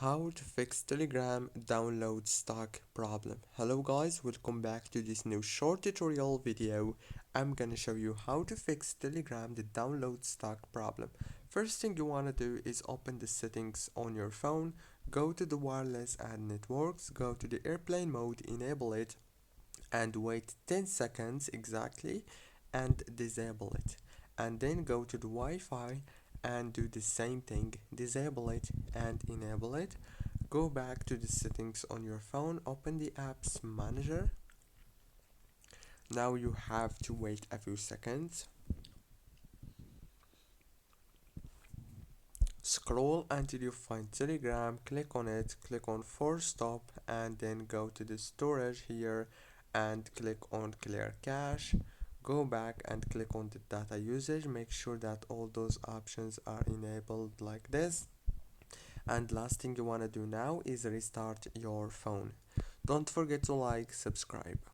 How to fix Telegram download stuck problem. Hello guys, welcome back to this new short tutorial video. I'm gonna show you how to fix Telegram the download stuck problem. First thing you wanna do is open the settings on your phone, go to the wireless and networks, go to the airplane mode, enable it and wait 10 seconds exactly and disable it, and then go to the Wi-Fi and do the same thing, disable it and enable it. Go back to the settings on your phone, open the apps manager. Now you have to wait a few seconds, scroll until you find Telegram, click on it, click on force stop, and then go to the storage here and click on clear cache. Go back and click on the data usage, make sure that all those options are enabled like this. And last thing you want to do now is restart your phone. Don't forget to like, subscribe.